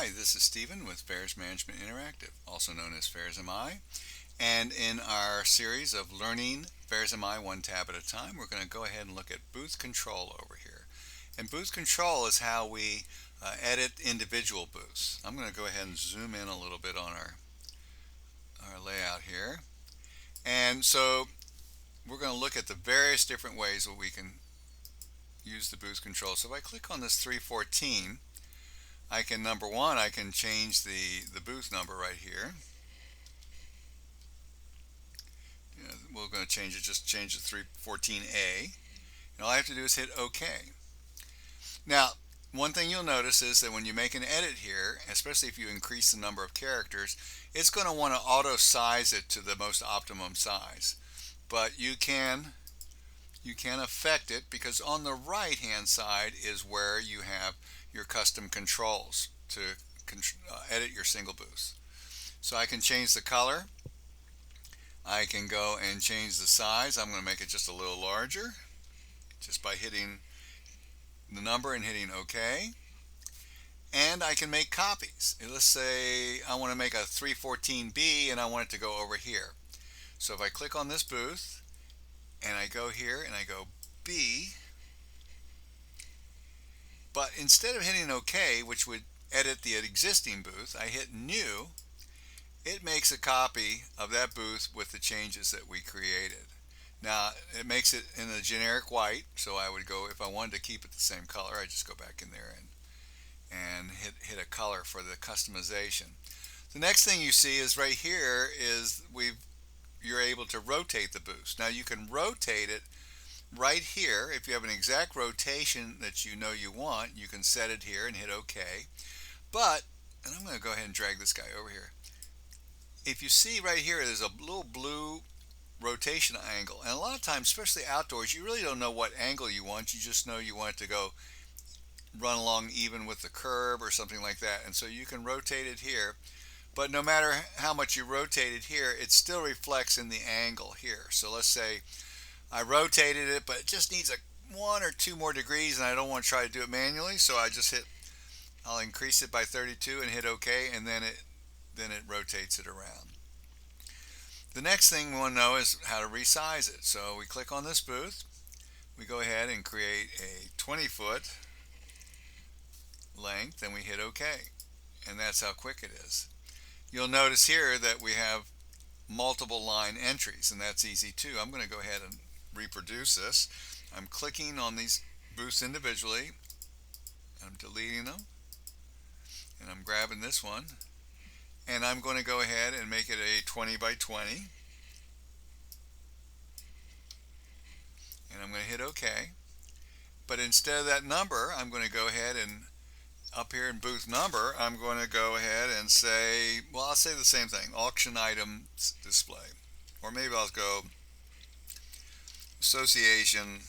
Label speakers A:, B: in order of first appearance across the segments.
A: Hi, this is Stephen with Fairs Management Interactive, also known as Fairs M.I. And in our series of learning Fairs M.I. one tab at a time, we're going to go ahead and look at booth control over here. And booth control is how we edit individual booths. I'm going to go ahead and zoom in a little bit on our layout here. And so we're going to look at the various different ways that we can use the booth control. So if I click on this 314, I can, number one, I can change the booth number right here. We're going to change it, just change it 314A. And all I have to do is hit OK. Now, one thing you'll notice is that when you make an edit here, especially if you increase the number of characters, it's going to want to auto size it to the most optimum size. But you can affect it, because on the right hand side is where you have your custom controls to edit your single booths. So I can change the color. I can go and change the size. I'm going to make it just a little larger just by hitting the number and hitting OK. And I can make copies. Let's say I want to make a 314B and I want it to go over here. So if I click on this booth and I go here and I go B, but instead of hitting OK, which would edit the existing booth, I hit New. It makes a copy of that booth with the changes that we created. Now, it makes it in a generic white, so I would go, if I wanted to keep it the same color, I just go back in there and hit a color for the customization. The next thing you see is right here is you're able to rotate the booth. Now you can rotate it right here. If you have an exact rotation that you know you want, you can set it here and hit OK. But, and I'm going to go ahead and drag this guy over here. If you see right here, there's a little blue rotation angle. And a lot of times, especially outdoors, you really don't know what angle you want. You just know you want it to go run along even with the curb or something like that. And so you can rotate it here. But no matter how much you rotate it here, it still reflects in the angle here. So let's say I rotated it, but it just needs a 1 or 2 more degrees, and I don't want to try to do it manually. So I'll increase it by 32 and hit OK, and then it rotates it around. The next thing we want to know is how to resize it. So we click on this booth, we go ahead and create a 20-foot length, and we hit OK. And that's how quick it is. You'll notice here that we have multiple line entries, and that's easy too. I'm going to go ahead and reproduce this. I'm clicking on these booths individually. I'm deleting them, and I'm grabbing this one, and I'm going to go ahead and make it a 20 by 20, and I'm going to hit OK. But instead of that number, I'm going to go ahead and up here in booth number, I'm going to go ahead and say, well, I'll say the same thing, auction items display. Or maybe I'll go association,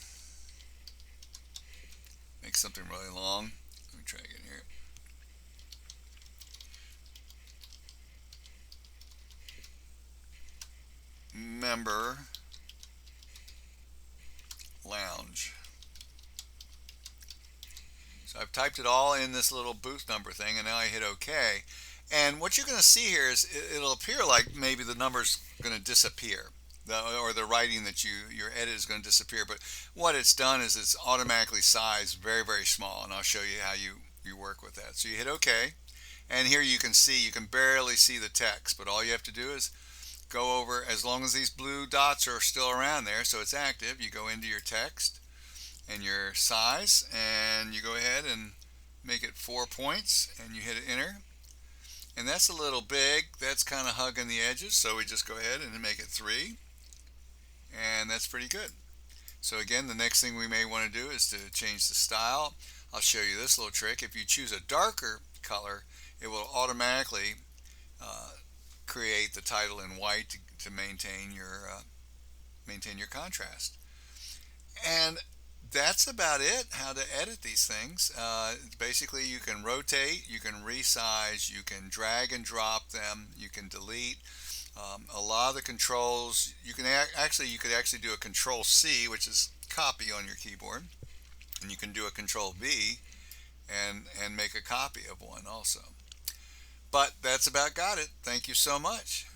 A: make something really long. Let me try again here. Member lounge. So I've typed it all in this little booth number thing, and now I hit OK. And what you're going to see here is it'll appear like maybe the number's going to disappear, or the writing that your edit is going to disappear. But what it's done is it's automatically sized very, very small, and I'll show you how you work with that. So you hit OK, and here you can barely see the text, but all you have to do is go over, as long as these blue dots are still around there, so it's active, you go into your text and your size, and you go ahead and make it 4 points, and you hit enter. And that's a little big, that's kind of hugging the edges, so we just go ahead and make it 3, and that's pretty good. So again, the next thing we may want to do is to change the style. I'll show you this little trick. If you choose a darker color, it will automatically create the title in white to maintain your contrast. And that's about it, how to edit these things. Basically, you can rotate, you can resize, you can drag and drop them, you can delete. A lot of the controls, you could actually do a Control C, which is copy on your keyboard, and you can do a Control V and make a copy of one also. But that's about got it. Thank you so much.